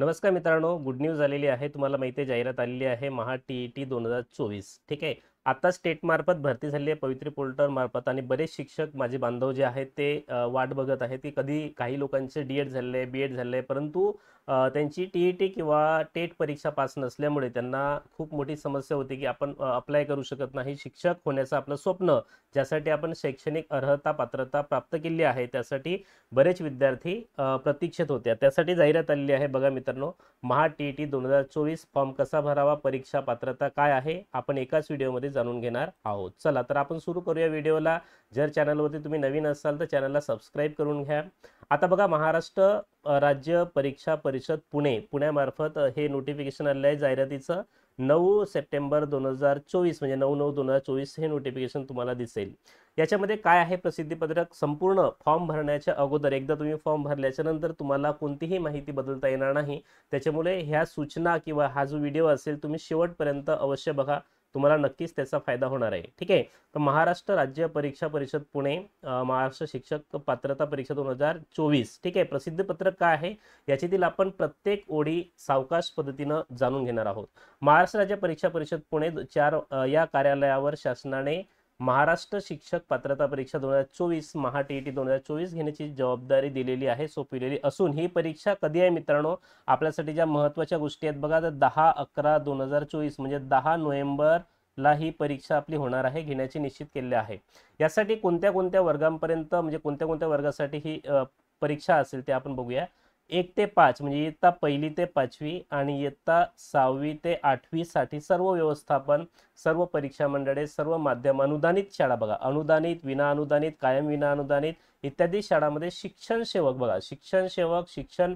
नमस्कार मित्रांनो, good news आलेली आहे. तुम्हाला माहिती आहे जाहिरात आलेली आहे महा टी-ई-टी 2024. ठीक आहे. आता स्टेटमार्फत भरती झाली आहे पवित्री पोर्टल मार्फत आणि बरेच शिक्षक माझे बांधव जे आहेत ते वाट बघत आहेत की कधी काही लोकांचे डी-एड झाले, बी-एड झाले, परंतु त्यांची टी-ई-टी किंवा टेट परीक्षा पास नसल्यामुळे त्यांना खूप मोठी समस्या होती की आपण अप्लाय करू शकत नाही. शिक्षक होण्याचं आपलं स्वप्न, ज्यासाठी आपण शैक्षणिक अर्हता, पात्रता प्राप्त केली आहे, त्यासाठी बरेच विद्यार्थी प्रतीक्षेत होत्या. त्यासाठी जाहिरात आलेली आहे. बघा मित्रांनो, महा टी-ई-टी 2024 फॉर्म कसा भरावा, परीक्षा पात्रता काय आहे, आपण एकाच व्हिडिओमध्ये जाणून घेणार आहोत. चला तर आपण सुरू करूया व्हिडिओला. जर चॅनलवरती तुम्ही नवीन असाल तर चॅनलला सबस्क्राईब करून घ्या. आता बघा, महाराष्ट्र राज्य परीक्षा परिषद पुण्यामार्फत हे नोटिफिकेशन आलेलं आहे जाहिरातीचं. 9 सप्टेंबर 2024 म्हणजे 9/9/2024 हे नोटिफिकेशन तुम्हाला दिसेल. याच्यामध्ये काय आहे प्रसिद्धीपत्रक, संपूर्ण फॉर्म भरण्याच्या अगोदर एकदा तुम्ही फॉर्म भरल्याच्या नंतर तुम्हाला कोणतीही माहिती बदलता येणार नाही. त्याच्यामुळे ह्या सूचना किंवा हा जो व्हिडिओ असेल तुम्ही शेवटपर्यंत अवश्य बघा, तुम्हाला नक्कीच त्याचा फायदा होणार आहे. ठीक आहे. तर महाराष्ट्र राज्य परीक्षा परिषद पुणे, महाराष्ट्र शिक्षक पात्रता परीक्षा 2024. ठीक आहे. प्रसिद्धीपत्रक काय आहे याच्यातील आपण प्रत्येक ओळी सावकाश पद्धतीनं जाणून घेणार आहोत. महाराष्ट्र राज्य परीक्षा परिषद पुणे 4 या कार्यालयावर शासनाने महाराष्ट्र शिक्षक पात्रता परीक्षा 2024 महा टी-ई-टी 2024 घेण्याची जबाबदारी दिलेली आहे, सोपविलेली असून ही परीक्षा कधी आहे मित्रांनो, आपल्यासाठी ज्या महत्त्वाच्या गोष्टी आहेत बघा, तर 10/11/2024 म्हणजे 10 नोव्हेंबरला ही परीक्षा आपली होणार आहे, घेण्याची निश्चित केले आहे. यासाठी कोणत्या कोणत्या वर्गांपर्यंत म्हणजे कोणत्या कोणत्या वर्गासाठी ही परीक्षा असेल ते आपण बघूया. 1 ते 5 म्हणजे इयत्ता 1ली ते 5वी आणि इयत्ता 6वी ते 8वी साठी सर्व व्यवस्थापन, सर्व परीक्षा मंडळे, सर्व माध्यम, अनुदानित शाळा बघा, अनुदानित, विना अनुदानित, कायम विना अनुदानित इत्यादी शाळांमध्ये शिक्षण सेवक बघा, शिक्षण सेवक शिक्षक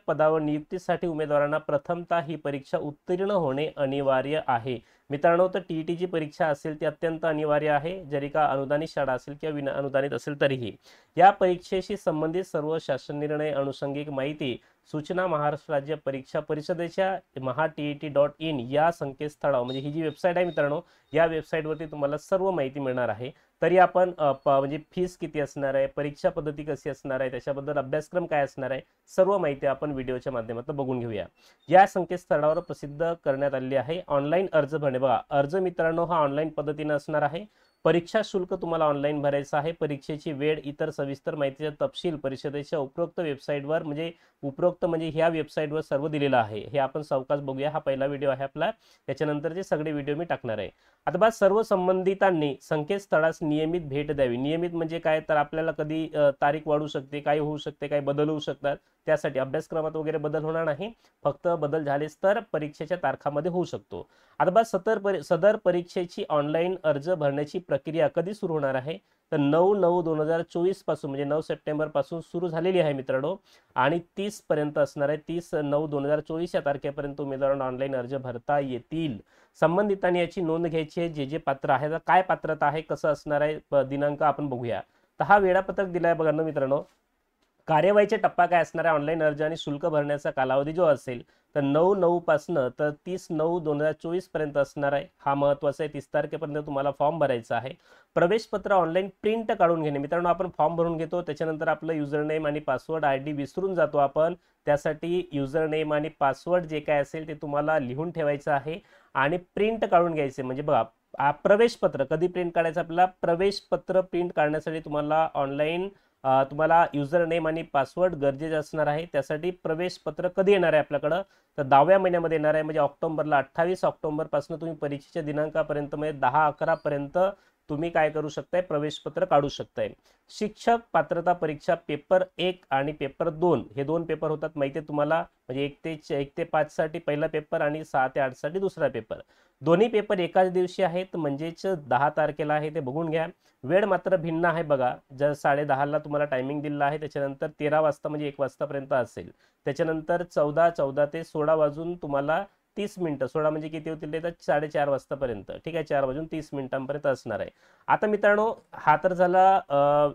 पदावर नियुक्तीसाठी उमेदवारांना प्रथमतः ही परीक्षा उत्तीर्ण होणे अनिवार्य आहे. मित्रांनो, तर टी-ई-टीची परीक्षा असेल ती अत्यंत अनिवार्य आहे, जरी का अनुदानित शाळा असेल किंवा विना अनुदानित असेल तरीही. या परीक्षेशी संबंधित सर्व शासन निर्णय, अनुषंगिक माहिती, सूचना महाराष्ट्र राज्य परीक्षा परिषदेच्या maha-tet.in या संकेतस्थळावर म्हणजे ही जी वेबसाईट आहे मित्रांनो, या वेबसाईटवरती तुम्हाला सर्व माहिती मिळणार आहे. तरी आपण म्हणजे फीस किती असणार आहे, परीक्षा पद्धती कशी असणार आहे, त्याच्याबद्दल अभ्यासक्रम काय असणार आहे, सर्व माहिती आपण व्हिडिओच्या माध्यमातून बघून घेऊया. या संकेतस्थळावर प्रसिद्ध करण्यात आलेली आहे. ऑनलाईन अर्ज भरणे बघा, अर्ज मित्रांनो हा ऑनलाईन पद्धतीने असणार आहे. परीक्षा शुल्क तुम्हाला ऑनलाईन भरायचं आहे. परीक्षेची वेळ, इतर सविस्तर माहितीचा तपशील परिषदेच्या उपरोक्त वेबसाईटवर म्हणजे ह्या वेबसाईटवर सर्व दिलेलं आहे. हे आपण सावकाश बघूया. हा पहिला व्हिडिओ आहे आपला, त्याच्यानंतरचे सगळे व्हिडिओ मी टाकणार आहे. आता बघा, सर्व संबंधितांनी संकेतस्थळास नियमित भेट द्यावी. नियमित म्हणजे काय, तर आपल्याला कधी तारीख वाढू शकते, काय होऊ शकते, काय बदल होऊ शकतात, त्यासाठी अभ्यासक्रमात वगैरे बदल होणार नाही. फक्त बदल झालेच तर परीक्षेच्या तारखामध्ये होऊ शकतो. आता बघा, सदर परीक्षेची ऑनलाईन अर्ज भरण्याची प्रक्रिया कधी सुरू होणार आहे, तर 9/9/2024 पासून म्हणजे 9 सप्टेंबर पासून सुरू झालेली आहे मित्रांनो, आणि 30 पर्यंत असणार आहे. 30/9/2024 या तारखेपर्यंत उमेदवारांना ऑनलाईन अर्ज भरता येतील. संबंधितांनी याची नोंद घ्यायची आहे. जे जे पात्र आहे, काय पात्रता आहे, कसं असणार आहे, दिनांक आपण बघूया. तर हा वेळापत्रक दिलाय बघा ना मित्रांनो. कार्यवाहीचा टप्पा काय असणार आहे, ऑनलाईन अर्ज आणि शुल्क भरण्याचा कालावधी जो असेल तर 9/9 पासनं तर 30/9/2024 पर्यंत असणार आहे. हा महत्त्वाचा आहे. 30 तारखेपर्यंत तुम्हाला फॉर्म भरायचा आहे. प्रवेशपत्र ऑनलाईन प्रिंट काढून घेणे मित्रांनो, आपण फॉर्म भरून घेतो, त्याच्यानंतर आपलं युजर नेम आणि पासवर्ड ID विसरून जातो आपण. त्यासाठी युजर नेम आणि पासवर्ड जे काय असेल ते तुम्हाला लिहून ठेवायचं आहे आणि प्रिंट काढून घ्यायचे. म्हणजे बघा, प्रवेशपत्र कधी प्रिंट काढायचं, आपल्याला प्रवेशपत्र प्रिंट काढण्यासाठी तुम्हाला ऑनलाईन तुम्हाला युजर नेम आणि पासवर्ड गरजेचे असणार आहे. त्यासाठी प्रवेशपत्र कधी येणार आहे आपल्याकडं, तर 10व्या महिन्यामध्ये येणार आहे, म्हणजे ऑक्टोबरला. 28 ऑक्टोबर पासून तुम्ही परीक्षेच्या दिनांकापर्यंत म्हणजे 10/11 पर्यंत तुम्ही काय करू शकताय, प्रवेशपत्र काढू शकताय. शिक्षक पात्रता परीक्षा पेपर 1 आणि पेपर 2 हे 2 पेपर होतात, माहिती आहे तुम्हाला. म्हणजे 1 ते 5 साठी पहिला पेपर आणि 6 ते 8 साठी दुसरा पेपर. दोन्ही पेपर एकाच दिवशी आहेत, म्हणजेच 10 तारखेला आहे, ते बघून घ्या. वेळ मात्र भिन्न आहे बघा. जर 10:30ला तुम्हाला टायमिंग दिलेला आहे, त्याच्यानंतर 13 वाजता म्हणजे 1 वाजतापर्यंत असेल. त्याच्यानंतर 14 ते 16 वाजून तुम्हाला 30 मिनिटं, 16 म्हणजे किती होतील तर 4:30 वाजतापर्यंत. ठीक आहे, 4 वाजून 30 मिनिटांपर्यंत असणार आहे. आता मित्रांनो, हा तर झाला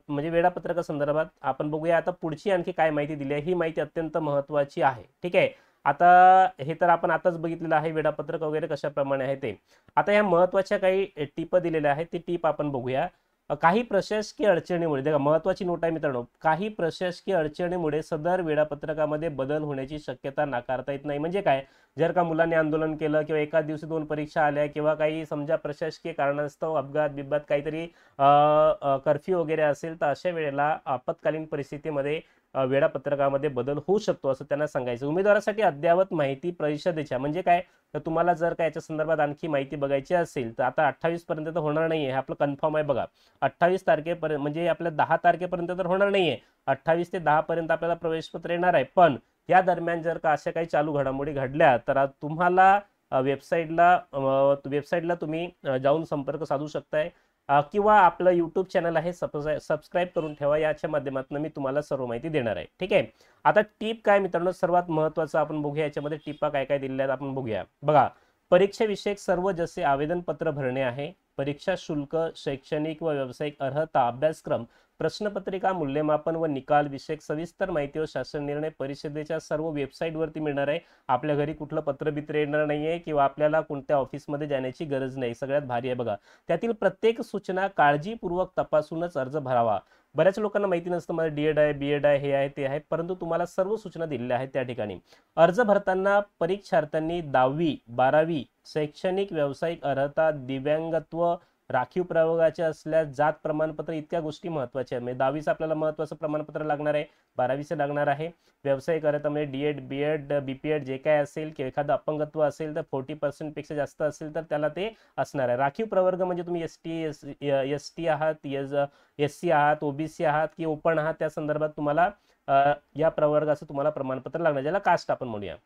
म्हणजे वेळापत्रकासंदर्भात. आपण बघूया आता पुढची आणखी काय माहिती दिली आहे. ही माहिती अत्यंत महत्त्वाची आहे. ठीक आहे. आता हे तर आपण आताच बघितलेलं आहे, वेळापत्रक वगैरे कशाप्रमाणे आहे ते. आता या महत्त्वाच्या काही टिप दिलेल्या आहेत, ती टीप आपण बघूया. काही प्रशासकीय अडचणीमुळे, देखा महत्वाची नोट आहे मित्रांनो, काही प्रशासकीय अडचणीमुळे सदर वेळापत्रकामध्ये बदल होण्याची शक्यता नाकारता येत नाही. म्हणजे काय, जर का मुलांनी आंदोलन केलं किंवा एका दिवशी 2 परीक्षा आल्या किंवा काही समजा प्रशासकीय कारणास्तव अपघात बिबघात काहीतरी कर्फ्यू वगैरे असेल, तर अशा वेळेला आपत्कालीन परिस्थितीमध्ये वेळापत्रकामध्ये बदल होऊ शकतो असं त्यांना सांगायचं. उमेदवारासाठी अद्ययावत माहिती परिषदेच्या, म्हणजे काय, तर तुम्हाला जर का याच्या संदर्भात आणखी माहिती बघायची असेल तर आता 28 पर्यंत तर होणार नाहीये, हे आपलं कन्फर्म आहे बघा. 28 तारखेपर्यंत म्हणजे आपल्या 10 तारखेपर्यंत तर होणार नाहीये, 28 ते 10 पर्यंत आपल्याला प्रवेशपत्र येणार आहे. पण या दरम्यान जर का अशा काही चालू घडामोडी घडल्या तर तुम्हाला वेबसाईटला तुम्ही जाऊन संपर्क साधू शकताय, किंवा आपलं यूट्यूब चॅनल आहे सबस्क्राईब करून ठेवा, याच्या माध्यमातून मी तुम्हाला सर्व माहिती देणार आहे. ठीक आहे. आता टीप काय मित्रांनो, सर्वात महत्वाचं आपण बघूया, याच्यामध्ये टिपा काय काय दिलेल्या आहेत आपण बघूया. बघा, परीक्षेविषयक सर्व जसे आवेदनपत्र भरणे आहे, परीक्षा शुल्क, शैक्षणिक व व्यावसायिक अर्हता, अभ्यासक्रम, प्रश्नपत्रिका, मूल्यमापन व निकाल विषयक सविस्तर माहिती व शासन निर्णय परिषदेच्या सर्व वेबसाईटवरती मिळणार आहे. आपल्या घरी कुठलं पत्रबित्र येणार नाहीये किंवा आपल्याला कोणत्या ऑफिसमध्ये जाण्याची गरज नाही. सगळ्यात भारी आहे बघा. त्यातील प्रत्येक सूचना काळजीपूर्वक तपासूनच अर्ज भरावा. बऱ्याच लोकांना माहिती नसतं, माझं डीएड आहे, बीएड आहे, हे आहे, ते आहे, परंतु तुम्हाला सर्व सूचना दिलेल्या आहेत त्या ठिकाणी. अर्ज भरताना परीक्षार्थ्यांनी 10वी 12वी शैक्षणिक व्यावसायिक अर्हता, दिव्यांगत्व, राखीव प्रवर्गाचे असल्यास जात प्रमाणपत्र, इतक्या गोष्टी महत्वाच्या आहेत. म्हणजे 10वीचं आपल्याला महत्वाचं प्रमाणपत्र लागणार आहे, 12वीचं लागणार आहे. व्यावसायिक अर्हता म्हणजे डीएड, बीएड, बीपीएड जे काय असेल, किंवा एखादं अपंगत्व असेल तर 40% पेक्षा जास्त असेल तर त्याला ते असणार आहे. राखीव प्रवर्ग म्हणजे तुम्ही एसटी आहात, एससी आहात, ओबीसी आहात की ओपन आहात, त्या संदर्भात तुम्हाला या प्रवर्गाचं तुम्हाला प्रमाणपत्र लागणार, ज्याला कास्ट आपण म्हणूया.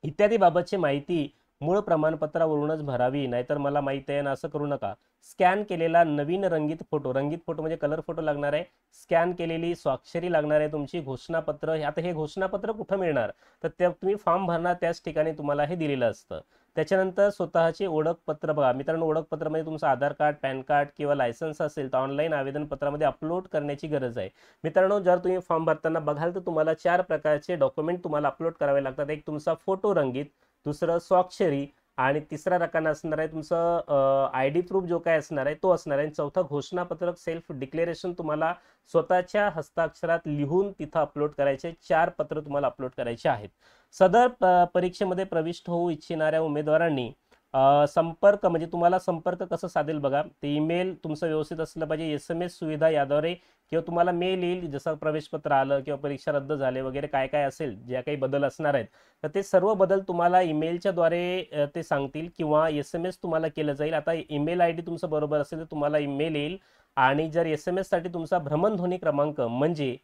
इत्यादी बाबतची माहिती मूळ प्रमाणपत्रावरूनच भरावी, नाहीतर मला माहिती आहे ना असं करू नका. स्कॅन केलेला नवीन रंगीत फोटो म्हणजे कलर फोटो लागणार आहे. स्कॅन केलेली स्वाक्षरी लागणार आहे तुमची. घोषणापत्र, आता हे घोषणापत्र कुठं मिळणार, तर ते तुम्ही फॉर्म भरणार त्याच ठिकाणी तुम्हाला हे दिलेलं असतं. त्याच्यानंतर स्वतःचे ओळखपत्र, बघा मित्रांनो, ओळखपत्र म्हणजे तुमचं आधार कार्ड, पॅन कार्ड किंवा लायसन्स असेल तर ऑनलाईन आवेदनपत्रामध्ये अपलोड करण्याची गरज आहे. मित्रांनो, जर तुम्ही फॉर्म भरताना बघाल तर तुम्हाला 4 प्रकारचे डॉक्युमेंट तुम्हाला अपलोड करावे लागतात. एक तुमचा फोटो रंगीत, दुसरं स्वाक्षरी, आणि तिसरा रकाना असणार आहे तुमचं ID प्रूफ जो काय असणार आहे तो असणार आहे. चौथा घोषणापत्रक सेल्फ डिक्लेरेशन तुम्हाला स्वतःच्या हस्ताक्षरात लिहून तिथं अपलोड करायचे. 4 पत्र तुम्हाला अपलोड करायचे आहेत. सदर परीक्षेमध्ये प्रविष्ट होऊ इच्छिणाऱ्या उमेदवारांनी संपर्क, म्हणजे तुम्हाला संपर्क कसं साधेल बघा, ते ईमेल तुमचं व्यवस्थित असलं पाहिजे. SMS सुविधा याद्वारे किंवा तुम्हाला मेल येईल, जसं प्रवेशपत्र आलं किंवा परीक्षा रद्द झाले वगैरे काय काय असेल, ज्या काही बदल असणार आहेत तर ते सर्व बदल तुम्हाला ईमेलच्या द्वारे ते सांगतील किंवा SMS तुम्हाला केलं जाईल. आता ईमेल ID तुमचं बरोबर असेल तर तुम्हाला ईमेल येईल, आणि जर SMS साठी तुमचा भ्रमणध्वनी क्रमांक म्हणजे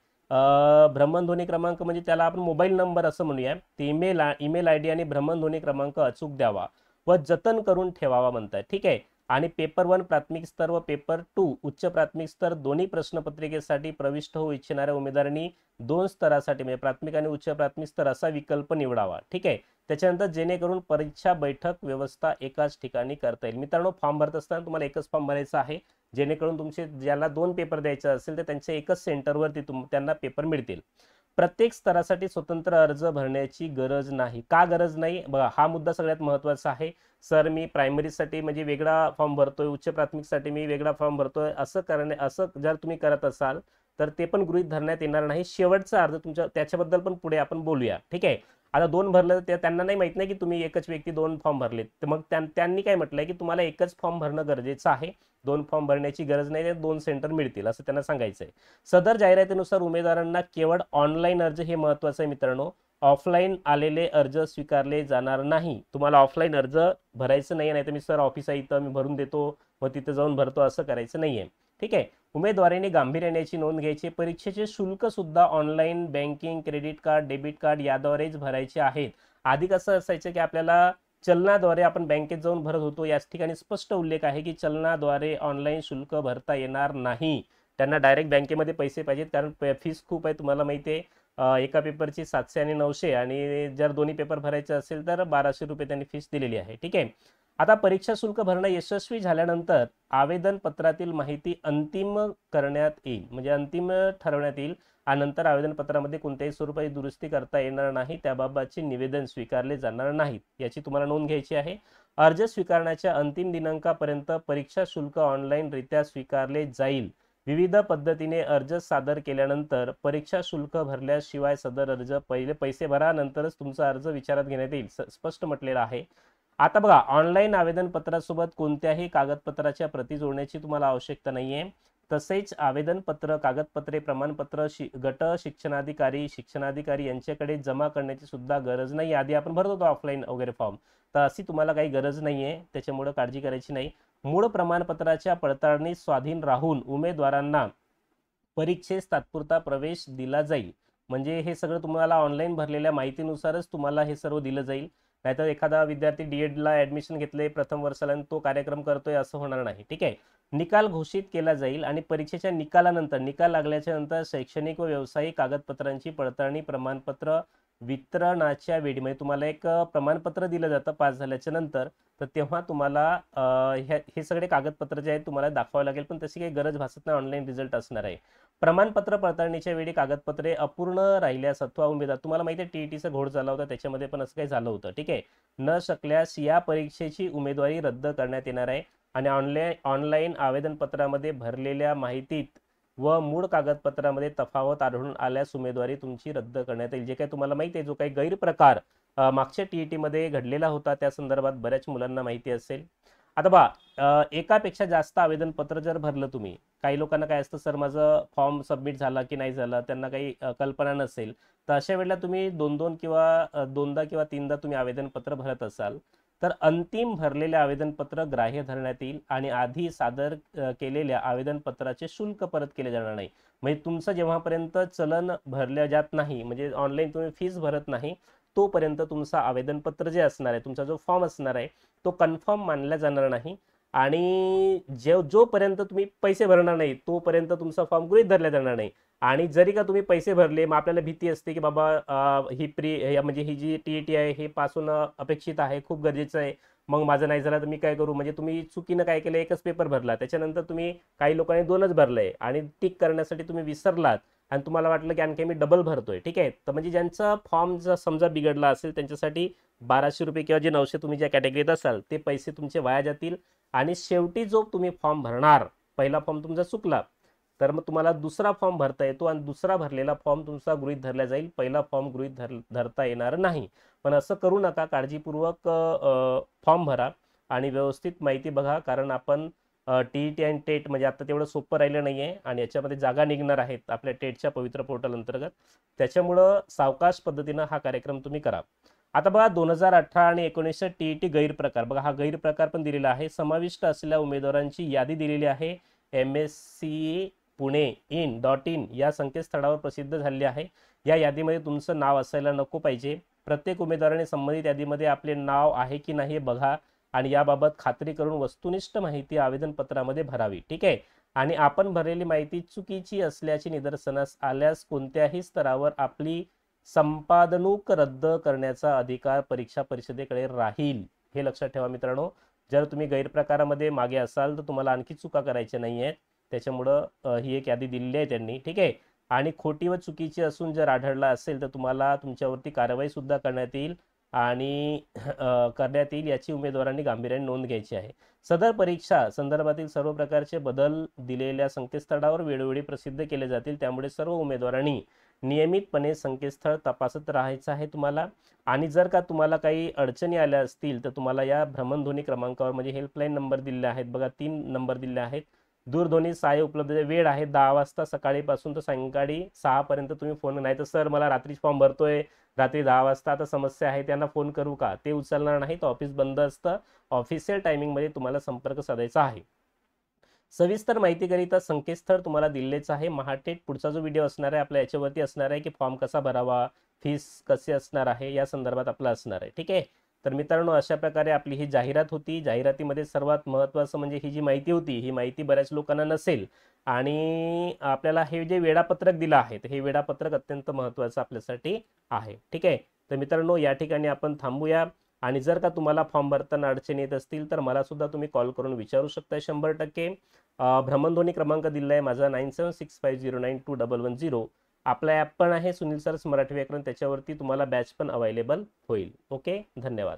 त्याला आपण मोबाईल नंबर असं म्हणूया, ते ईमेल ID आणि भ्रमणध्वनी क्रमांक अचूक द्यावा व जतन करून ठेवावा म्हणतात. ठीक आहे. आणि पेपर 1 प्राथमिक स्तर व पेपर 2 उच्च प्राथमिक स्तर दोन्ही प्रश्नपत्रिकेसाठी प्रविष्ट होऊ इच्छिणाऱ्या उमेदवारांनी 2 स्तरासाठी म्हणजे प्राथमिक आणि उच्च प्राथमिक स्तर असा विकल्प निवडावा. ठीक आहे. त्याच्यानंतर जेणेकरून परीक्षा बैठक व्यवस्था एकाच ठिकाणी करता येईल. मित्रांनो, फॉर्म भरत असताना तुम्हाला एकच फॉर्म भरायचा आहे, जेणेकरून तुमचे ज्याला 2 पेपर द्यायचे असेल तर त्यांच्या एकच सेंटरवरती त्यांना पेपर मिळतील. प्रत्येक स्तरासाठी स्वतंत्र अर्ज भरण्याची गरज नाही. का गरज नाही बघा, हा मुद्दा सगळ्यात महत्त्वाचा आहे. सर मी प्रायमरीसाठी म्हणजे वेगळा फॉर्म भरतोय, उच्च प्राथमिकसाठी मी वेगळा फॉर्म भरतोय, असं जर तुम्ही करत असाल तर ते पण गृहीत धरण्यात येणार नाही. शेवटचा अर्ज तुमच्या, त्याच्याबद्दल पण पुढे आपण बोलूया. ठीक आहे. आता 2 भरलं तर त्यांना नाही माहित नाही की तुम्ही एकच व्यक्ती 2 फॉर्म भरलेत, तर मग त्यांनी काय म्हटलंय की तुम्हाला एकच फॉर्म भरणं गरजेचं आहे, 2 फॉर्म भरण्याची गरज नाही, 2 सेंटर मिळतील असं त्यांना सांगायचंय. सदर जाहिरातीनुसार उमेदवारांना केवळ ऑनलाईन अर्ज, हे महत्वाचं आहे मित्रांनो, ऑफलाईन आलेले अर्ज स्वीकारले जाणार नाही. तुम्हाला ऑफलाईन अर्ज भरायचं नाही, नाही तर मी सर ऑफिस आहे इथं मी भरून देतो व तिथं जाऊन भरतो असं करायचं नाहीये. ठीक आहे. उमेदवारांनी गांभीर्याने याची नोंद घ्यायची. परीक्षेचे शुल्क सुद्धा online banking, credit card, debit card याद्वारेच भरायचे आहेत. आधी कसं असायचं की आपल्याला चलनाद्वारे आपण बँकेत जाऊन भरत होतो, याच ठिकाणी स्पष्ट उल्लेख आहे की चलनाद्वारे ऑनलाईन शुल्क भरता येणार नाही. त्यांना डायरेक्ट बँकेमध्ये पैसे पाहिजेत, कारण फीस खूप आहे तुम्हाला माहिती आहे. एका पेपरची 700 आणि 900, आणि जर दोन्ही पेपर भरायचे असेल तर 1200 रुपये त्यांनी फीस दिलेली आहे. ठीक आहे. आता परीक्षा शुल्क भरणं यशस्वी झाल्यानंतर आवेदन पत्रातील माहिती अंतिम करण्यात येईल, म्हणजे अंतिम ठरवण्यात येईल आणि नंतर आवेदन पत्रामध्ये कोणत्याही स्वरूपाची दुरुस्ती करता येणार नाही, त्याबाबतचे निवेदन स्वीकारले जाणार नाहीत, याची तुम्हाला नोंद घ्यायची आहे. अर्ज स्वीकारण्याच्या अंतिम दिनांकापर्यंत परीक्षा शुल्क ऑनलाईनरित्या स्वीकारले जाईल. विविध पद्धतीने अर्ज सादर केल्यानंतर परीक्षा शुल्क भरल्याशिवाय सदर अर्ज पहिले पैसे भरा नंतरच तुमचा अर्ज विचारात घेण्यात येईल, स्पष्ट म्हटलेलं आहे. आता बघा, ऑनलाईन आवेदन पत्रासोबत कोणत्याही कागदपत्राच्या प्रती जोडण्याची तुम्हाला आवश्यकता नाहीये. तसेच आवेदन पत्र, कागदपत्रे, प्रमाणपत्र गट शिक्षणाधिकारी यांच्याकडे जमा करण्याची सुद्धा गरज नाही. आधी आपण भरत होतो ऑफलाईन वगैरे फॉर्म, तर अशी तुम्हाला काही गरज नाहीये, त्याच्यामुळे काळजी करायची नाही. मूळ प्रमाणपत्राच्या पडताळणी स्वाधीन राहून उमेदवारांना परीक्षेस तात्पुरता प्रवेश दिला जाईल. म्हणजे हे सगळं तुम्हाला ऑनलाईन भरलेल्या माहितीनुसारच तुम्हाला हे सर्व दिलं जाईल. नाहीतर एखादा विद्यार्थी डीएडला ऍडमिशन घेतले प्रथम वर्षाला तो कार्यक्रम करतोय असं होणार नाही. ठीक आहे. निकाल घोषित केला जाईल आणि परीक्षेच्या निकालानंतर, निकाल लागल्याच्या नंतर शैक्षणिक व व्यावसायिक कागदपत्रांची पडताळणी प्रमाणपत्र वितरणाच्या वेळी, म्हणजे तुम्हाला एक प्रमाणपत्र दिलं जातं पास झाल्याच्या नंतर, तर तेव्हा तुम्हाला हे सगळे कागदपत्र जे आहेत तुम्हाला दाखवावे लागेल, पण तशी काही गरज भासत नाही, ऑनलाईन रिझल्ट असणार आहे. प्रमाणपत्र पडताळणीच्या वेळी कागदपत्रे अपूर्ण राहिल्यास अथवा उमेदवार, तुम्हाला माहिती आहे टीईटीचा घोळ झाला होता, त्याच्यामध्ये पण असं काही झालं होतं. ठीक आहे. न शकल्यास या परीक्षेची उमेदवारी रद्द करण्यात येणार आहे आणि ऑनलाईन आवेदन पत्रामध्ये भरलेल्या माहितीत व मूळ कागदपत्रामध्ये तफावत आढळून आल्यास उमेदवारी तुमची रद्द करण्यात येईल. जे काही तुम्हाला माहिती आहे, जो काही गैरप्रकार मागच्या टीईटी मध्ये घडलेला होता, त्या संदर्भात बऱ्याच मुलांना माहिती असेल. आता एकापेक्षा जास्त आवेदन पत्र जर भरलं तुम्ही, काही लोकांना काय असतं, सर माझं फॉर्म सबमिट झाला की नाही झाला, त्यांना काही कल्पना नसेल, तर अशा वेळेला तुम्ही दोनदा किंवा तीनदा तुम्ही आवेदन पत्र भरत असाल, तर अंतिम भरलेले आवेदन पत्र ग्राह्य धरण्यात येईल आणि आधी सादर केलेल्या आवेदन पत्राचे शुल्क परत केले जाणार नाही. म्हणजे तुमचं जेव्हापर्यंत चलन भरल्या जात नाही, म्हणजे ऑनलाईन तुम्ही फीस भरत नाही, तोपर्यंत तुमचा आवेदन पत्र जे असणार आहे, तुमचा जो फॉर्म असणार आहे, तो कन्फर्म मानला जाणार नाही. आणि जोपर्यंत तुम्ही पैसे भरणार नाही तोपर्यंत तुमचा फॉर्म गृहीत धरला जाणार नाही. आणि जरी का तुम्ही पैसे भरले, मग आपल्याला भीती असते की बाबा म्हणजे ही जी टीईटी आहे हे पास होणं अपेक्षित आहे, खूप गरजेचं आहे, मग माझं नाही झालं तर मी काय करू. म्हणजे तुम्ही चुकीनं काय केलं, एकच पेपर भरला, त्याच्यानंतर तुम्ही काही लोकांनी दोनच भरलंय आणि टिक करण्यासाठी तुम्ही विसरलात आणि तुम्हाला वाटलं की आणखी मी डबल भरतोय. ठीक आहे. तर म्हणजे ज्यांचा फॉर्म जर समजा बिघडला असेल त्यांच्यासाठी 1200 रुपये किंवा जे 900 तुम्ही ज्या कॅटेगरीत असाल ते पैसे तुमचे वाया जातील. आणि शेवटी जो तुम्ही फॉर्म भरणार, पहिला फॉर्म तुमचा चुकला तर मग तुम्हाला दुसरा फॉर्म भरता येतो आणि दुसरा भरलेला फॉर्म तुमचा गृहीत धरला जाईल, पहिला फॉर्म गृहीत धरता येणार नाही. पण असं करू नका, काळजीपूर्वक फॉर्म भरा आणि व्यवस्थित माहिती बघा, कारण आपण टीईटी आणि टेट म्हणजे आता तेवढं सोपं राहिलं नाहीये आणि याच्यामध्ये जागा निघणार आहेत आपल्या टेटच्या पवित्र पोर्टल अंतर्गत. त्याच्यामुळं सावकाश पद्धतीनं हा कार्यक्रम तुम्ही करा. आता बघा, 2018 आणि 19 टीईटी गैरप्रकार, बघा हा गैरप्रकार पण दिलेला आहे. समाविष्ट असलेल्या उमेदवारांची यादी दिलेली आहे, MSCE पुणे in या संकेतस्थळावर प्रसिद्ध झालेली आहे. या यादीमध्ये तुमचं नाव असायला नको पाहिजे. प्रत्येक उमेदवाराने संबंधित यादीमध्ये आपले नाव आहे की नाही बघा आणि याबाबत खात्री करून वस्तुनिष्ठ माहिती आवेदन पत्रामध्ये भरावी. ठीक आहे. आणि आपण भरलेली माहिती चुकीची असल्याची निदर्शनास आल्यास कोणत्याही स्तरावर आपली संपादनूक रद्द करण्याचा अधिकार परीक्षा परिषदेकडे राहील, हे लक्षात ठेवा मित्रांनो. जर तुम्ही गैरप्रकारामध्ये मागे असाल तर तुम्हाला आणखी चुका करायच्या नाही आहेत, त्याच्यामुळं ही एक यादी दिलेली आहे त्यांनी. ठीक आहे. आणि खोटी व चुकीची असून जर आढळला असेल तर तुम्हाला तुमच्यावरती कारवाई सुद्धा करण्यात येईल आणि करण्यात येईल, याची उमेदवारांनी गांभीर्याने नोंद घ्यायची आहे. सदर परीक्षा संदर्भातील सर्व प्रकारचे बदल दिलेल्या संकेतस्थळावर वेळोवेळी प्रसिद्ध केले जातील, त्यामुळे सर्व उमेदवारांनी नियमितपणे संकेतस्थळ तपासत राहायचं आहे तुम्हाला. आणि जर का तुम्हाला काही अडचणी आल्या असतील तर तुम्हाला या भ्रमणध्वनी क्रमांकावर, म्हणजे हेल्पलाईन नंबर दिलेले आहेत बघा, 3 नंबर दिले आहेत. दूरध्वनी सहाय्य उपलब्ध, वेळ आहे 10 वाजता सकाळीपासून तर सायंकाळी 6 पर्यंत तुम्ही फोन, नाही तर सर मला रात्री फॉर्म भरतोय रात्री 10 वाजता, आता समस्या आहे, त्यांना फोन करू का, ते उचलणार नाही, तर ऑफिस बंद असतं. ऑफिशियल टायमिंगमध्ये तुम्हाला संपर्क साधायचा आहे. सविस्तर माहितीकरिता संकेतस्थळ तुम्हाला दिलेच आहे. महाटेट पुढचा जो व्हिडिओ असणार आहे आपल्या याच्यावरती असणार आहे की फॉर्म कसा भरावा, फीस कशी असणार आहे, या संदर्भात आपला असणार आहे. ठीक आहे. तर मित्रांनो, अशा प्रकारे आपली ही जाहिरात होती. जाहिरातीमध्ये सर्वात महत्त्वाचं म्हणजे ही जी माहिती होती, ही माहिती बऱ्याच लोकांना नसेल आणि आपल्याला हे जे वेळापत्रक दिलं आहे हे वेळापत्रक अत्यंत महत्त्वाचं आपल्यासाठी आहे. ठीक आहे. तर मित्रांनो, या ठिकाणी आपण थांबूया. आणि जर का तुम्हाला फॉर्म भरताना अडचणी येत असतील तर मला सुद्धा तुम्ही कॉल करून विचारू शकता 100%. भ्रमणध्वनी क्रमांक दिला आहे माझा 9765092110. आपला ॲप पण आहे सुनील सरच मराठी व्याकरण, त्याच्यावरती तुम्हाला बॅच पण अवेलेबल होईल. ओके, धन्यवाद.